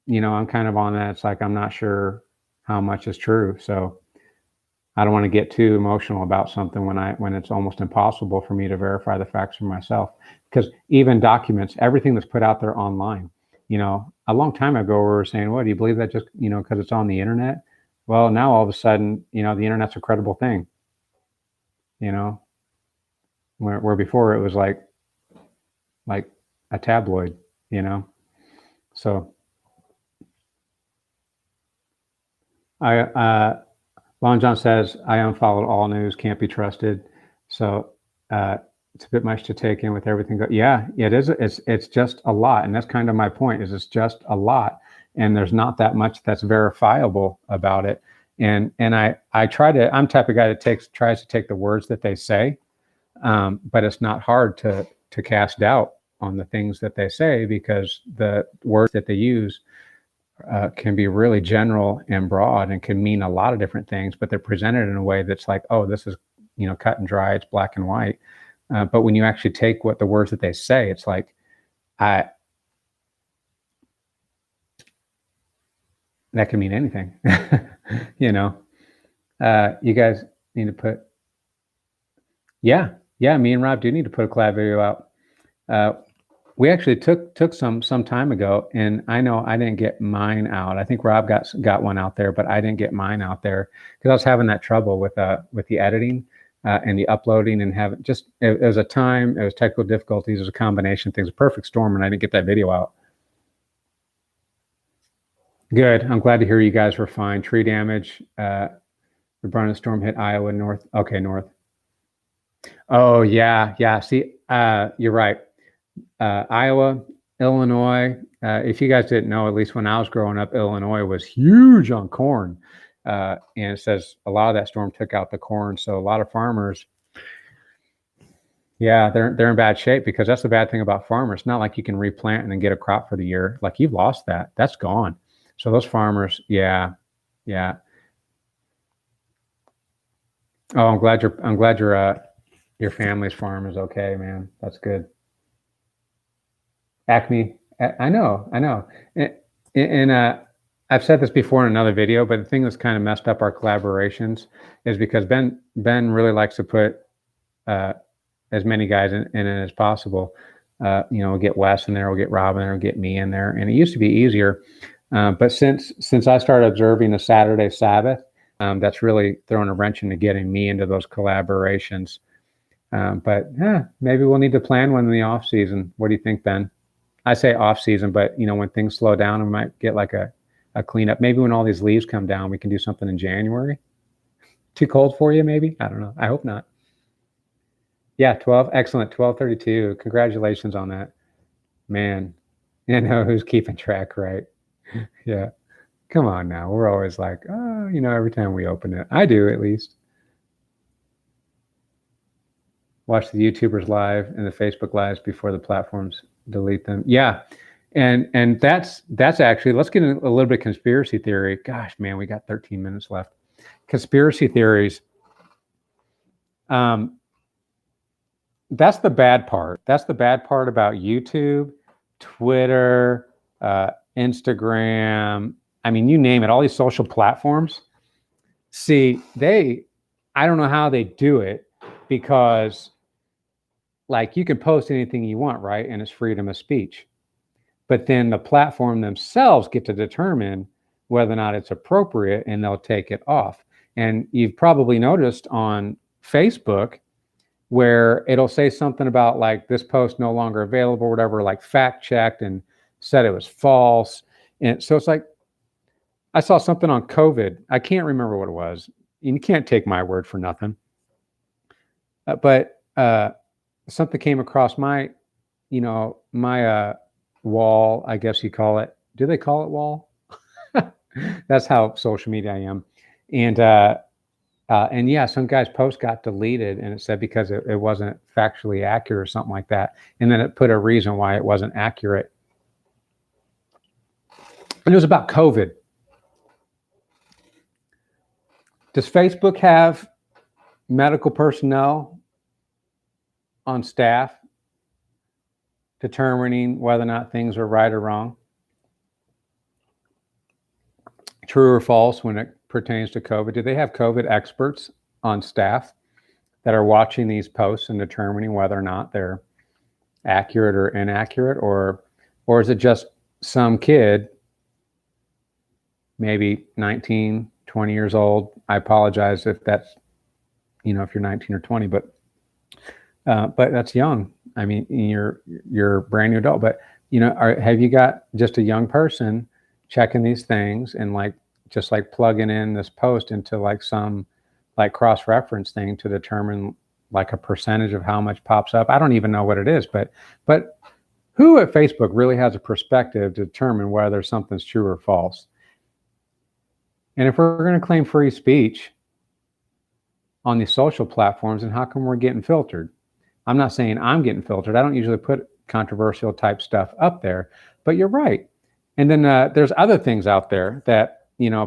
I'm kind of on that. It's like, I'm not sure how much is true. So I don't want to get too emotional about something when it's almost impossible for me to verify the facts for myself, because even documents, everything that's put out there online, a long time ago we were saying, well, do you believe that just, because it's on the internet? Well, now all of a sudden, the internet's a credible thing, where before it was like a tabloid, so Long John says, I unfollowed all news, can't be trusted. So it's a bit much to take in with everything. Yeah, it is. It's just a lot. And that's kind of my point, is it's just a lot. And there's not that much that's verifiable about it. And I'm the type of guy that tries to take the words that they say, but it's not hard to cast doubt on the things that they say, because the words that they use can be really general and broad and can mean a lot of different things, but they're presented in a way that's like, oh, this is, cut and dry, it's black and white. But when you actually take what the words that they say, it's like, that can mean anything. You guys need to put, yeah, me and Rob do need to put a collab video out. We actually took some time ago, and I know I didn't get mine out. I think Rob got one out there, but I didn't get mine out there because I was having that trouble with the editing and the uploading, and having just it was a time, it was technical difficulties, it was a combination of things, a perfect storm, and I didn't get that video out. Good. I'm glad to hear you guys were fine. Tree damage. The Brandon storm hit Iowa north. Okay, north. Oh yeah, yeah. See, you're right. Iowa, Illinois. If you guys didn't know, at least when I was growing up, Illinois was huge on corn. And it says a lot of that storm took out the corn. So a lot of farmers, yeah, they're in bad shape, because that's the bad thing about farmers. It's not like you can replant and then get a crop for the year. Like, you've lost that. That's gone. So those farmers, yeah, yeah. Oh, I'm glad your family's farm is okay, man. That's good. Acme. I know. And I've said this before in another video, but the thing that's kind of messed up our collaborations is because Ben really likes to put as many guys in it as possible. We'll get Wes in there, we'll get Rob in there, we'll get me in there, and it used to be easier. But since I started observing the Saturday Sabbath, that's really throwing a wrench into getting me into those collaborations. But maybe we'll need to plan one in the off season. What do you think, Ben? I say off season, but when things slow down, we might get like a cleanup. Maybe when all these leaves come down, we can do something in January. Too cold for you, maybe? I don't know. I hope not. Yeah, 12. Excellent. 12:32. Congratulations on that. Man, who's keeping track, right? Yeah. Come on now. We're always like, oh, every time we open it. I do, at least. Watch the YouTubers live and the Facebook lives before the platforms delete them. Yeah. And that's actually, let's get a little bit of conspiracy theory. Gosh, man, we got 13 minutes left. Conspiracy theories. That's the bad part. That's the bad part about YouTube, Twitter, Instagram. I mean, you name it, all these social platforms. See, I don't know how they do it, because like, you can post anything you want, right? And it's freedom of speech. But then the platform themselves get to determine whether or not it's appropriate, and they'll take it off. And you've probably noticed on Facebook, where it'll say something about like, this post no longer available, or whatever, like fact checked and said it was false. And so it's like, I saw something on COVID. I can't remember what it was. You can't take my word for nothing. But something came across my wall, I guess you call it. Do they call it wall? That's how social media I am. And yeah, some guy's post got deleted, and it said because it wasn't factually accurate or something like that. And then it put a reason why it wasn't accurate. And it was about COVID. Does Facebook have medical personnel on staff determining whether or not things are right or wrong? True or false when it pertains to COVID? Do they have COVID experts on staff that are watching these posts and determining whether or not they're accurate or inaccurate? Or is it just some kid, maybe 19, 20 years old? I apologize if that's, if you're 19 or 20, but that's young. I mean, you're a brand new adult, but have you got just a young person checking these things and just plugging in this post into some cross-reference thing to determine a percentage of how much pops up? I don't even know what it is, but who at Facebook really has a perspective to determine whether something's true or false? And if we're going to claim free speech on these social platforms, then how come we're getting filtered? I'm not saying I'm getting filtered. I don't usually put controversial type stuff up there, but you're right. And then there's other things out there that,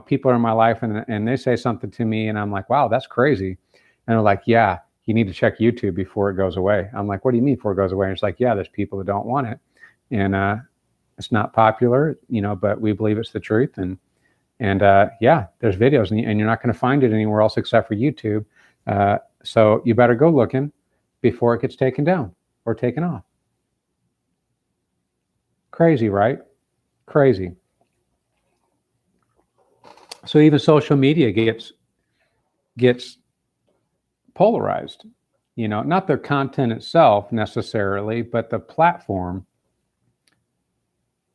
people are in my life and they say something to me and I'm like, wow, that's crazy. And they're like, yeah, you need to check YouTube before it goes away. I'm like, what do you mean before it goes away? And it's like, yeah, there's people that don't want it. And it's not popular, but we believe it's the truth. And yeah, there's videos and you're not going to find it anywhere else except for YouTube. So you better go looking before it gets taken down or taken off. Crazy, right? Crazy. So even social media gets polarized. Not their content itself necessarily, but the platform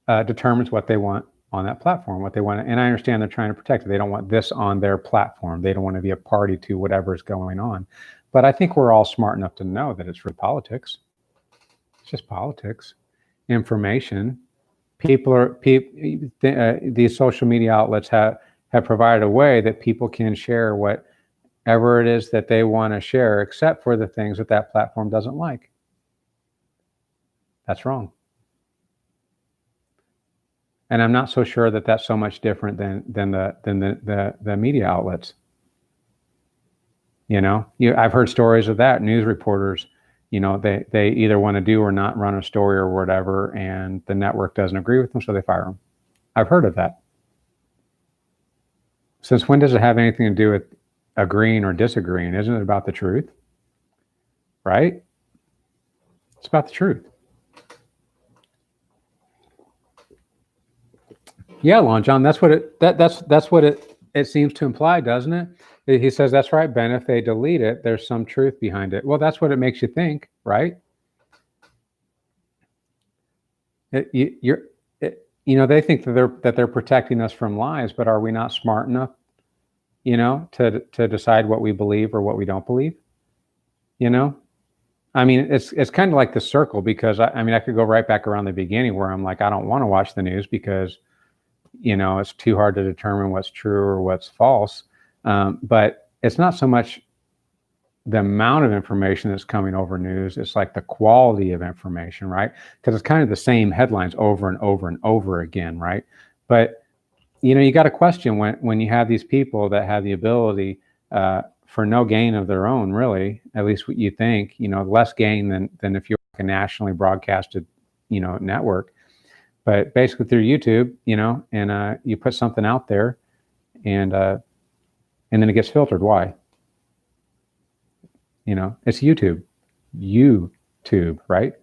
determines what they want on that platform, what they want. And I understand they're trying to protect it. They don't want this on their platform. They don't want to be a party to whatever's going on. But I think we're all smart enough to know that it's really politics. It's just politics. Information. These social media outlets have provided a way that people can share whatever it is that they want to share, except for the things that platform doesn't like. That's wrong. And I'm not so sure that that's so much different than the media outlets. I've heard stories of that. News reporters, they either want to do or not run a story or whatever, and the network doesn't agree with them, so they fire them. I've heard of that. Since when does it have anything to do with agreeing or disagreeing? Isn't it about the truth? Right? It's about the truth. Yeah, Lon John, that's what it seems to imply, doesn't it? He says, that's right, Ben, if they delete it, there's some truth behind it. Well, that's what it makes you think, right? They think that they're protecting us from lies, but are we not smart enough, to decide what we believe or what we don't believe? I mean, it's kind of like the circle, because I could go right back around the beginning where I'm like, I don't want to watch the news because, it's too hard to determine what's true or what's false. But it's not so much the amount of information that's coming over news. It's like the quality of information, right? Because it's kind of the same headlines over and over and over again, right? But, you got to question when you have these people that have the ability for no gain of their own, really, at least what you think, less gain than if you're like a nationally broadcasted, network. But basically through YouTube, and you put something out there, and then it gets filtered. Why? It's YouTube, right?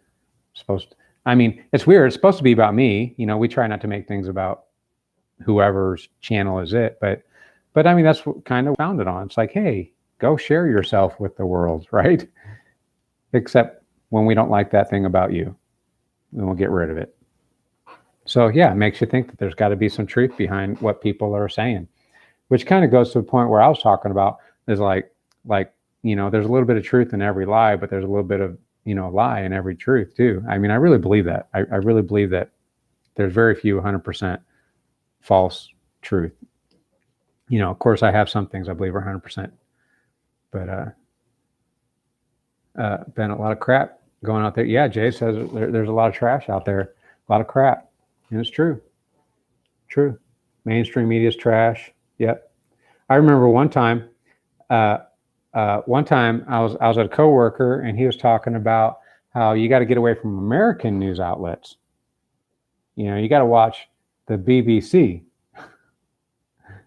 It's weird. It's supposed to be about me. We try not to make things about whoever's channel is it, but that's what kind of founded on. It's like, hey, go share yourself with the world, right? Except when we don't like that thing about you, then we'll get rid of it. So yeah, it makes you think that there's got to be some truth behind what people are saying, which kind of goes to the point where I was talking about is like, there's a little bit of truth in every lie, but there's a little bit of, lie in every truth too. I really believe that. I really believe that there's very few 100% false truth. Of course I have some things I believe are 100%, but been a lot of crap going out there. Yeah, Jay says there's a lot of trash out there, a lot of crap. And it's true. True. Mainstream media is trash. Yep. I remember one time I was at a coworker, and he was talking about how you got to get away from American news outlets. You got to watch the BBC.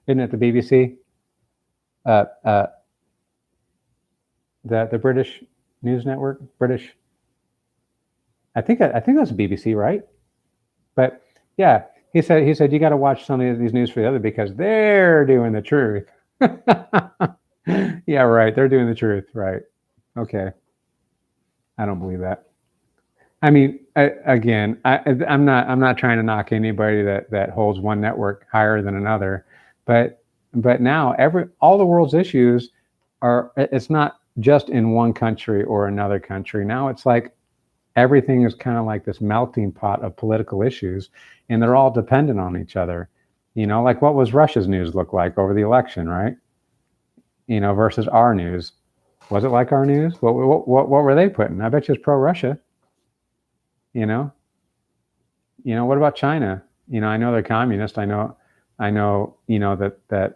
Isn't it the BBC? The British News Network, British. I think that's the BBC, right? But yeah, he said you got to watch some of these news for the other because they're doing the truth. Yeah, right. They're doing the truth, right? Okay. I don't believe that. I'm not trying to knock anybody that holds one network higher than another, but now all the world's issues it's not just in one country or another country. Now it's like everything is kind of like this melting pot of political issues, and they're all dependent on each other. Like what was Russia's news look like over the election, right? Versus our news. Was it like our news? What were they putting? I bet you it's pro-Russia. What about China? I know they're communist. I know that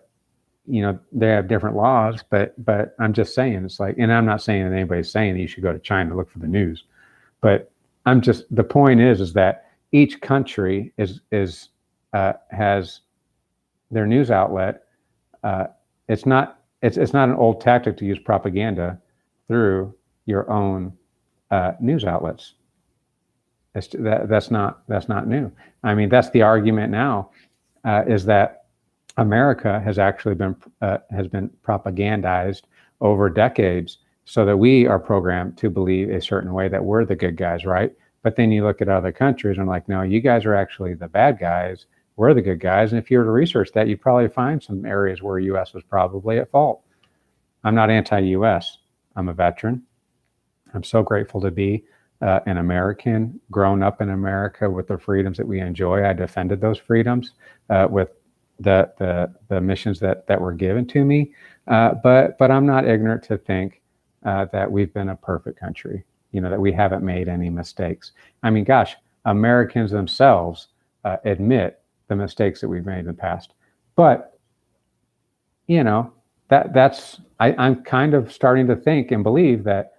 they have different laws, but I'm just saying, it's like, and I'm not saying that anybody's saying that you should go to China to look for the news, but the point is that each country has their news outlet. It's not an old tactic to use propaganda through your own news outlets. That's not new. I mean, that's the argument now, is that America has actually been propagandized over decades, so that we are programmed to believe a certain way, that we're the good guys, right? But then you look at other countries and like, no, you guys are actually the bad guys. We're the good guys. And if you were to research that, you'd probably find some areas where U.S. was probably at fault. I'm not anti-U.S. I'm a veteran. I'm so grateful to be an American, grown up in America with the freedoms that we enjoy. I defended those freedoms with the missions that were given to me. But I'm not ignorant to think that we've been a perfect country, that we haven't made any mistakes. I mean, gosh, Americans themselves admit the mistakes that we've made in the past. But, I'm kind of starting to think and believe that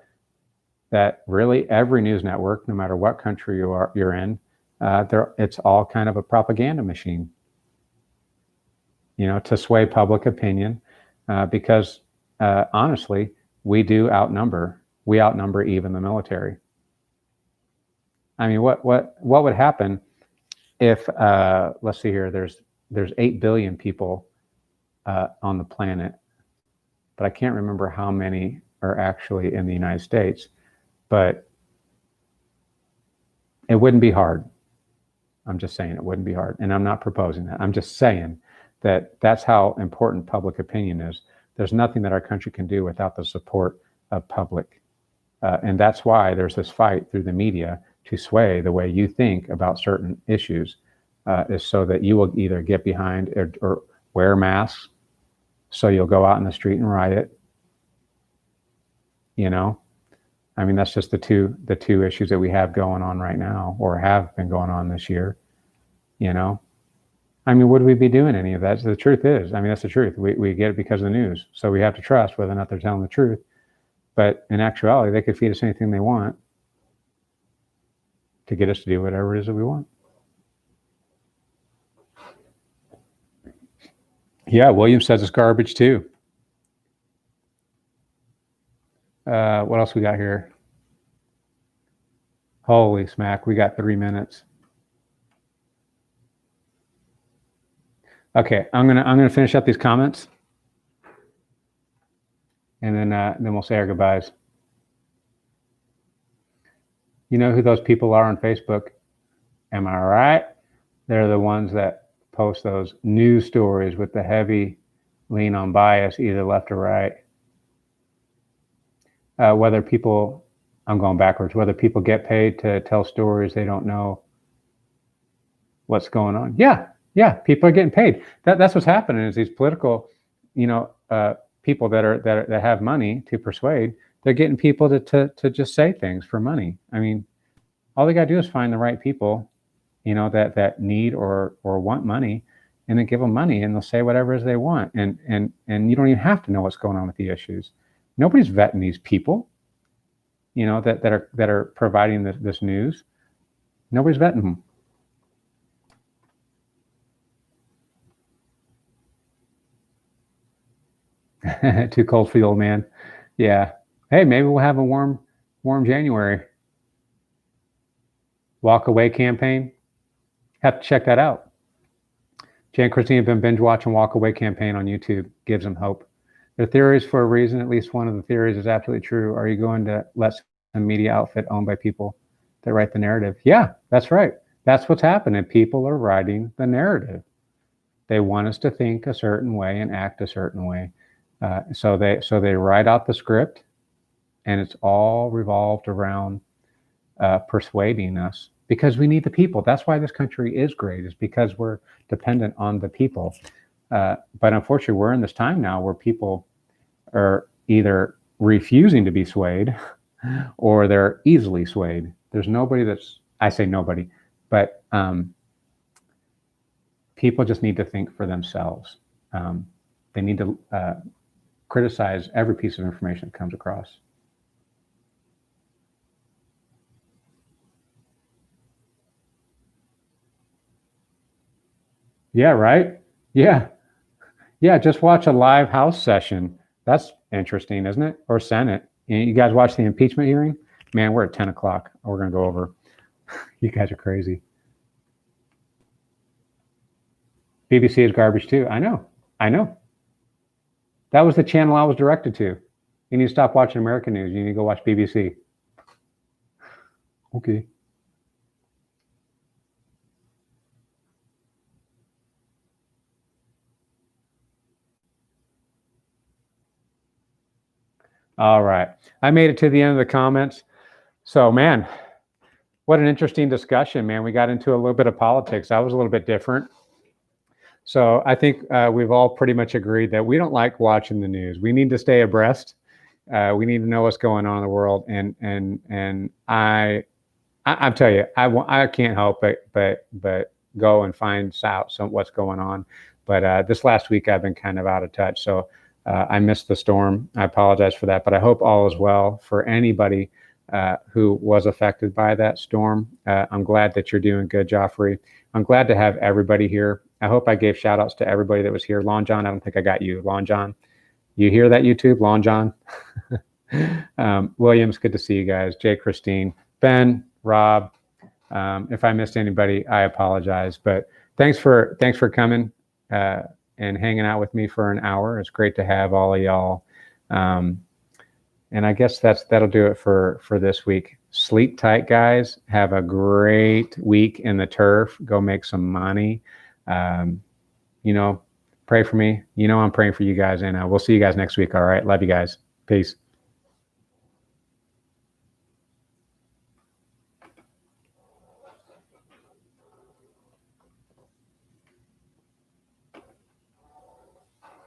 really every news network, no matter what country you're in, it's all kind of a propaganda machine, to sway public opinion, because honestly, we outnumber even the military. I mean, what would happen if let's see here, there's 8 billion people on the planet, but I can't remember how many are actually in the United States. But it wouldn't be hard. I'm just saying it wouldn't be hard. And I'm not proposing that. I'm just saying that that's how important public opinion is. There's nothing that our country can do without the support of public. And that's why there's this fight through the media to sway the way you think about certain issues, is so that you will either get behind or wear masks, so you'll go out in the street and riot. I mean, that's just the two issues that we have going on right now, or have been going on this year. I mean, would we be doing any of that? So the truth is, I mean, that's the truth. We get it because of the news, so we have to trust whether or not they're telling the truth. But in actuality, they could feed us anything they want to get us to do whatever it is that we want. Yeah, William says it's garbage too. What else we got here? Holy smack, we got 3 minutes. Okay, I'm gonna finish up these comments, and then we'll say our goodbyes. You know who those people are on Facebook? Am I right? They're the ones that post those news stories with the heavy lean on bias, either left or right. Whether people, I'm going backwards, whether people get paid to tell stories they don't know what's going on. Yeah, people are getting paid. That's what's happening, is these political, people that have money to persuade, they're getting people to just say things for money. I mean, all they got to do is find the right people, that need or want money, and then give them money, and they'll say whatever it is they want. And you don't even have to know what's going on with the issues. Nobody's vetting these people, that are providing this news. Nobody's vetting them. Too cold for the old man. Yeah. Hey, maybe we'll have a warm January. Walk away campaign. Have to check that out. Jay and Christine have been binge watching Walk Away campaign on YouTube. Gives them hope. Their theories for a reason. At least one of the theories is absolutely true. Are you going to let a media outfit owned by people that write the narrative? Yeah, that's right. That's what's happening. People are writing the narrative. They want us to think a certain way and act a certain way. So they write out the script, and it's all revolved around persuading us, because we need the people. That's why this country is great, is because we're dependent on the people. But unfortunately, we're in this time now where people are either refusing to be swayed or they're easily swayed. There's nobody I say nobody, but people just need to think for themselves. They need to criticize every piece of information that comes across. Yeah, right? Yeah. Yeah, just watch a live House session. That's interesting, isn't it? Or Senate. You guys watch the impeachment hearing? Man, we're at 10 o'clock. We're going to go over. You guys are crazy. BBC is garbage too. I know. That was the channel I was directed to. You need to stop watching American news. You need to go watch BBC. Okay. All right. I made it to the end of the comments. So, man, what an interesting discussion, man. We got into a little bit of politics. I was a little bit different. So I think we've all pretty much agreed that we don't like watching the news. We need to stay abreast. We need to know what's going on in the world. And I tell you, I can't help but go and find out what's going on. But this last week I've been kind of out of touch. So I missed the storm. I apologize for that. But I hope all is well for anybody who was affected by that storm. I'm glad that you're doing good, Joffrey. I'm glad to have everybody here. I hope I gave shout outs to everybody that was here. Lon John, I don't think I got you. Lon John, you hear that, YouTube? Lon John. Williams, good to see you guys. Jay, Christine, Ben, Rob. If I missed anybody, I apologize. But thanks for coming and hanging out with me for an hour. It's great to have all of y'all. And I guess that'll do it for this week. Sleep tight, guys. Have a great week in the turf. Go make some money. Pray for me. I'm praying for you guys, and we'll see you guys next week. All right. Love you guys. Peace.